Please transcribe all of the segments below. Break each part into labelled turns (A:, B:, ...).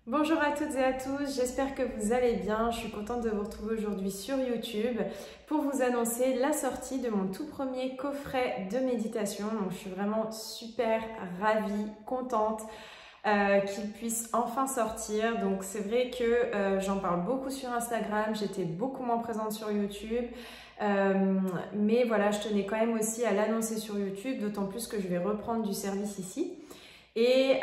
A: Bonjour à toutes et à tous, j'espère que vous allez bien. Je suis contente de vous retrouver aujourd'hui sur YouTube pour vous annoncer la sortie de mon tout premier coffret de méditation. Donc je suis vraiment super ravie, contente qu'il puisse enfin sortir. Donc c'est vrai que j'en parle beaucoup sur Instagram, j'étais beaucoup moins présente sur YouTube. Mais voilà, je tenais quand même aussi à l'annoncer sur YouTube, d'autant plus que je vais reprendre du service ici. Et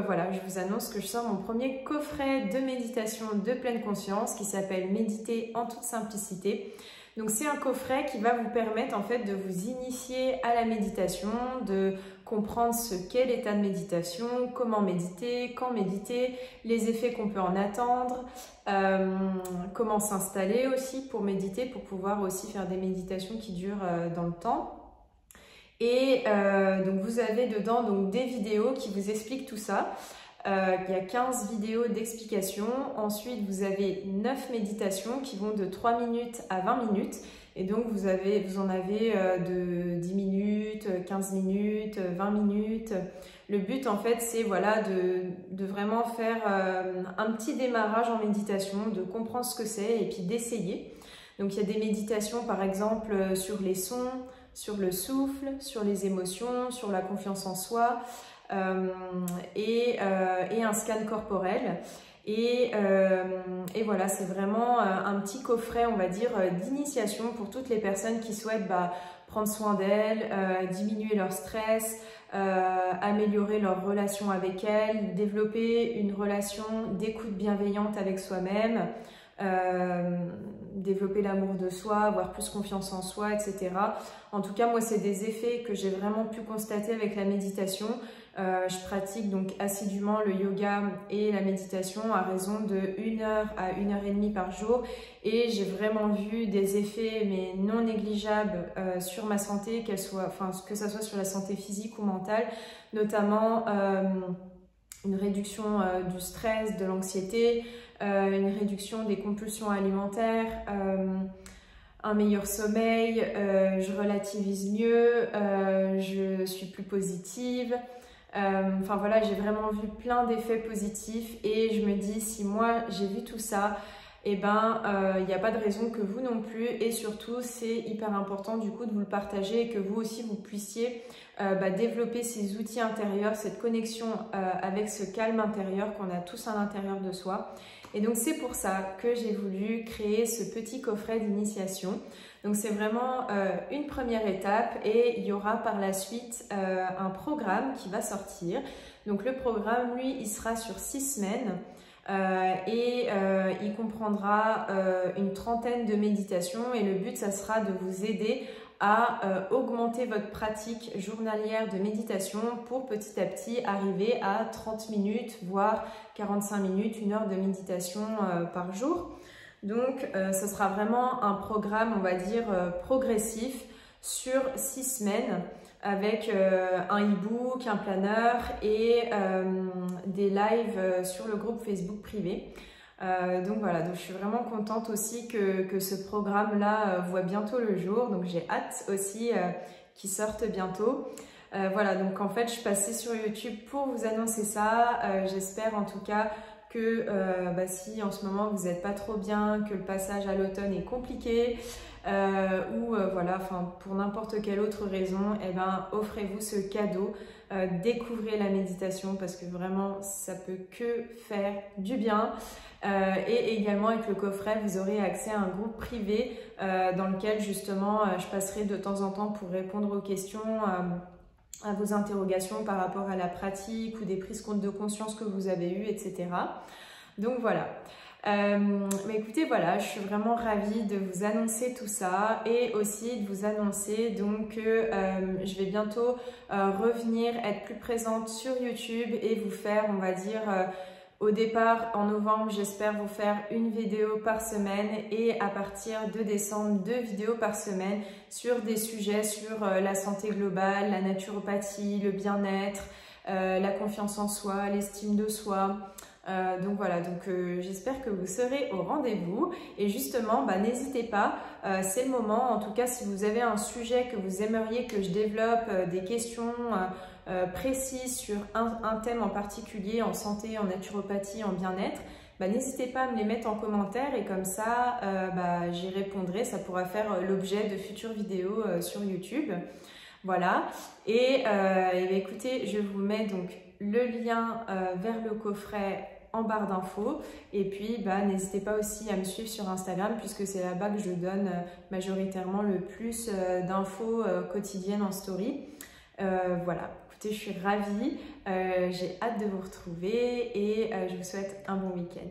A: voilà, je vous annonce que je sors mon premier coffret de méditation de pleine conscience qui s'appelle Méditer en toute simplicité. Donc c'est un coffret qui va vous permettre en fait de vous initier à la méditation, de comprendre ce qu'est l'état de méditation, comment méditer, quand méditer, les effets qu'on peut en attendre, comment s'installer aussi pour méditer, pour pouvoir aussi faire des méditations qui durent dans le temps. Et donc vous avez dedans donc des vidéos qui vous expliquent tout ça. Il y a 15 vidéos d'explication. Ensuite, vous avez 9 méditations qui vont de 3 minutes à 20 minutes. Et donc, vous en avez de 10 minutes, 15 minutes, 20 minutes. Le but, en fait, c'est voilà, de vraiment faire un petit démarrage en méditation, de comprendre ce que c'est et puis d'essayer. Donc, il y a des méditations, par exemple, sur les sons, sur le souffle, sur les émotions, sur la confiance en soi et un scan corporel. Et voilà, c'est vraiment un petit coffret, on va dire, d'initiation pour toutes les personnes qui souhaitent prendre soin d'elles, diminuer leur stress, améliorer leur relation avec elles, développer une relation d'écoute bienveillante avec soi-même, développer l'amour de soi, avoir plus confiance en soi, etc. En tout cas, moi, c'est des effets que j'ai vraiment pu constater avec la méditation. Je pratique donc assidûment le yoga et la méditation à raison de 1 heure à 1h30 par jour et j'ai vraiment vu des effets mais non négligeables sur ma santé, que ça soit sur la santé physique ou mentale, notamment une réduction du stress, de l'anxiété, une réduction des compulsions alimentaires, un meilleur sommeil, je relativise mieux, je suis plus positive. Enfin voilà, j'ai vraiment vu plein d'effets positifs et je me dis, si moi j'ai vu tout ça, il n'y a pas de raison que vous non plus, et surtout c'est hyper important du coup de vous le partager et que vous aussi vous puissiez développer ces outils intérieurs, cette connexion avec ce calme intérieur qu'on a tous à l'intérieur de soi. Et donc c'est pour ça que j'ai voulu créer ce petit coffret d'initiation. Donc c'est vraiment une première étape et il y aura par la suite un programme qui va sortir. Donc le programme, lui, il sera sur 6 semaines. Il comprendra une trentaine de méditations et le but, ça sera de vous aider à augmenter votre pratique journalière de méditation pour petit à petit arriver à 30 minutes, voire 45 minutes, 1 heure de méditation par jour. Donc, ce sera vraiment un programme, on va dire, progressif sur 6 semaines avec un e-book, un planeur et des lives sur le groupe Facebook privé. Donc voilà, donc je suis vraiment contente aussi que ce programme-là voit bientôt le jour. Donc j'ai hâte aussi qu'il sorte bientôt. Voilà, donc en fait, je passais sur YouTube pour vous annoncer ça. J'espère en tout cas que si en ce moment vous n'êtes pas trop bien, que le passage à l'automne est compliqué, voilà, enfin pour n'importe quelle autre raison, offrez-vous ce cadeau, découvrez la méditation parce que vraiment ça peut que faire du bien. Et également avec le coffret, vous aurez accès à un groupe privé dans lequel justement je passerai de temps en temps pour répondre aux questions, à vos interrogations par rapport à la pratique ou des prises de conscience que vous avez eues, etc. Donc voilà. Mais écoutez, voilà, je suis vraiment ravie de vous annoncer tout ça et aussi de vous annoncer donc que je vais bientôt revenir être plus présente sur YouTube et vous faire, on va dire, au départ, en novembre, j'espère vous faire une vidéo par semaine et à partir de décembre, 2 vidéos par semaine sur des sujets sur la santé globale, la naturopathie, le bien-être, la confiance en soi, l'estime de soi. Donc voilà, j'espère que vous serez au rendez-vous et justement n'hésitez pas, c'est le moment. En tout cas, si vous avez un sujet que vous aimeriez que je développe, des questions précis sur un thème en particulier, en santé, en naturopathie, en bien-être, n'hésitez pas à me les mettre en commentaire et comme ça, j'y répondrai. Ça pourra faire l'objet de futures vidéos sur YouTube. Voilà. Et écoutez, je vous mets donc le lien vers le coffret en barre d'infos et puis n'hésitez pas aussi à me suivre sur Instagram puisque c'est là-bas que je donne majoritairement le plus d'infos quotidiennes en story. Voilà, écoutez, je suis ravie, j'ai hâte de vous retrouver et je vous souhaite un bon week-end.